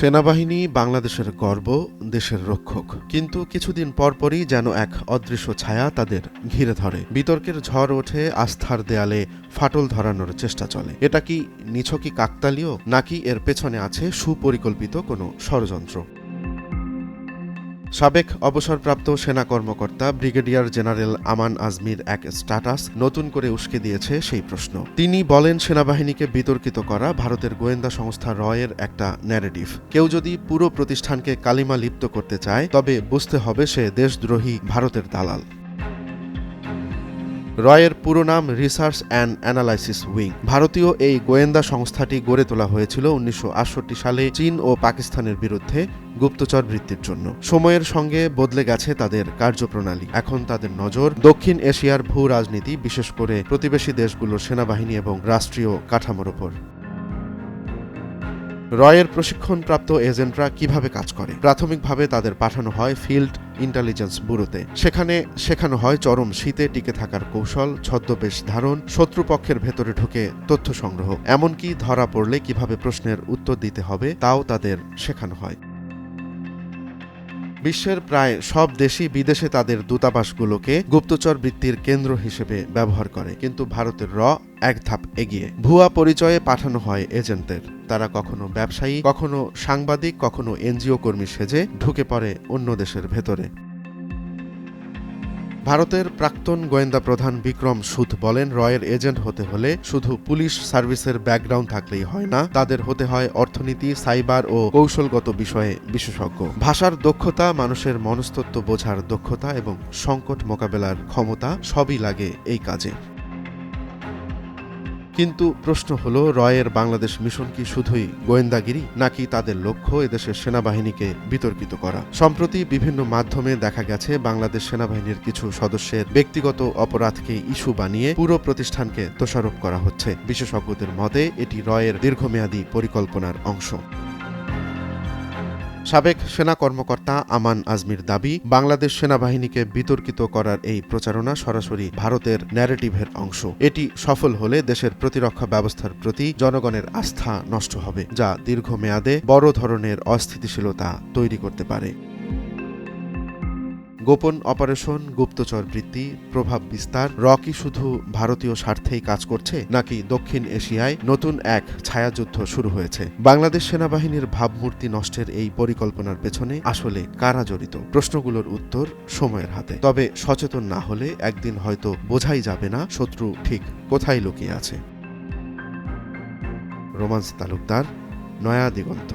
সেনাবাহিনী বাংলাদেশের গর্ব, দেশের রক্ষক। কিন্তু কিছুদিন পরপরই যেন এক অদৃশ্য ছায়া তাদের ঘিরে ধরে। বিতর্কের ঝড় ওঠে, আস্থার দেয়ালে ফাটল ধরানোর চেষ্টা চলে। এটা কি নিছকই কাকতালীয়, নাকি এর পেছনে আছে সুপরিকল্পিত কোনো ষড়যন্ত্র? সাবেক অবসরপ্রাপ্ত সেনা কর্মকর্তা ব্রিগেডিয়ার জেনারেল আমান আজমির এক স্ট্যাটাস নতুন করে উস্কে দিয়েছে সেই প্রশ্ন। তিনি বলেন, সেনাবাহিনীকে বিতর্কিত করা ভারতের গোয়েন্দা সংস্থা রয়ের একটা ন্যারেটিভ। কেউ যদি পুরো প্রতিষ্ঠানকে কালিমা লিপ্ত করতে চায়, তবে বুঝতে হবে সে দেশদ্রোহী ভারতের দালাল। রয়ের পুরো নাম রিসার্চ অ্যান্ড অ্যানালাইসিস উইং। ভারতীয় এই গোয়েন্দা সংস্থাটি গড়ে তোলা হয়েছিল 1968 সালে চীন ও পাকিস্তানের বিরুদ্ধে গুপ্তচর বৃত্তির জন্য। সময়ের সঙ্গে বদলে গেছে তাদের কার্যপ্রণালী। এখন তাদের নজর দক্ষিণ এশিয়ার ভূ রাজনীতি, বিশেষ করে প্রতিবেশী দেশগুলোর সেনাবাহিনী এবং রাষ্ট্রীয় কাঠামোর ওপর। রয়ের প্রশিক্ষণপ্রাপ্ত এজেন্টরা কিভাবে কাজ করে? প্রাথমিকভাবে তাদের পাঠানো হয় ফিল্ড ইন্টেলিজেন্স ব্যুরোতে। সেখানে শেখানো হয় চরম শীতে টিকে থাকার কৌশল, ছদ্মবেশ ধারণ, শত্রুপক্ষের ভেতরে ঢুকে তথ্য সংগ্রহ, এমনকি ধরা পড়লে কিভাবে প্রশ্নের উত্তর দিতে হবে তাও তাদের শেখানো হয়। বিশ্বের প্রায় সব দেশই বিদেশে তাদের দূতাবাসগুলোকে গুপ্তচর বৃত্তির কেন্দ্র হিসেবে ব্যবহার করে। কিন্তু ভারতের এক ধাপ এগিয়ে। ভুয়া পরিচয়ে পাঠানো হয় এজেন্টদের। তারা কখনো ব্যবসায়ী, কখনো সাংবাদিক, কখনো এনজিও কর্মী সেজে ঢুকে পড়ে অন্য দেশের ভেতরে। ভারতের প্রাক্তন গোয়েন্দা প্রধান বিক্রম সুদ বলেন, রয়ের এজেন্ট হতে হলে শুধু পুলিশ সার্ভিসের ব্যাকগ্রাউন্ড থাকলেই হয় না, তাদের হতে হয় অর্থনীতি, সাইবার ও কৌশলগত বিষয়ে বিশেষজ্ঞ। ভাষার দক্ষতা, মানুষের মনস্তত্ত্ব বোঝার দক্ষতা এবং সংকট মোকাবেলার ক্ষমতা সবই লাগে এই কাজে। কিন্তু প্রশ্ন হলো, রয়ের বাংলাদেশ মিশন কি শুধুই গোয়েন্দাগিরি, নাকি তাদের লক্ষ্য এদেশের সেনাবাহিনীকে বিতর্কিত করা? সম্প্রতি বিভিন্ন মাধ্যমে দেখা গেছে বাংলাদেশ সেনাবাহিনীর কিছু সদস্যের ব্যক্তিগত অপরাধকে ইস্যু বানিয়ে পুরো প্রতিষ্ঠানকে দোষারোপ করা হচ্ছে। বিশেষজ্ঞদের মতে এটি রয়ের দীর্ঘমেয়াদী পরিকল্পনার অংশ। সাবেক সেনা কর্মকর্তা আমান আজমির দাবি, বাংলাদেশ সেনাবাহিনীকে বিতর্কিত করার এই প্রচারণা সরাসরি ভারতের ন্যারেটিভের অংশ। এটি সফল হলে দেশের প্রতিরক্ষা ব্যবস্থার প্রতি জনগণের আস্থা নষ্ট হবে, যা দীর্ঘমেয়াদে বড় ধরনের অস্থিতিশীলতা তৈরি করতে পারে। গোপন অপারেশন, গুপ্তচর বৃত্তি, প্রভাব বিস্তার, কি শুধু ভারতীয় স্বার্থেই কাজ করছে, নাকি দক্ষিণ এশিয়ায় নতুন এক ছায়াযুদ্ধ শুরু হয়েছে? বাংলাদেশ সেনাবাহিনীর ভাবমূর্তি নষ্টের এই পরিকল্পনার পেছনে আসলে কারা জড়িত? প্রশ্নগুলোর উত্তর সময়ের হাতে। তবে সচেতন না হলে একদিন হয়তো বোঝাই যাবে না শত্রু ঠিক কোথায় লুকিয়ে আছে। রোমান্স তালুকদার, নয়া দিগন্ত।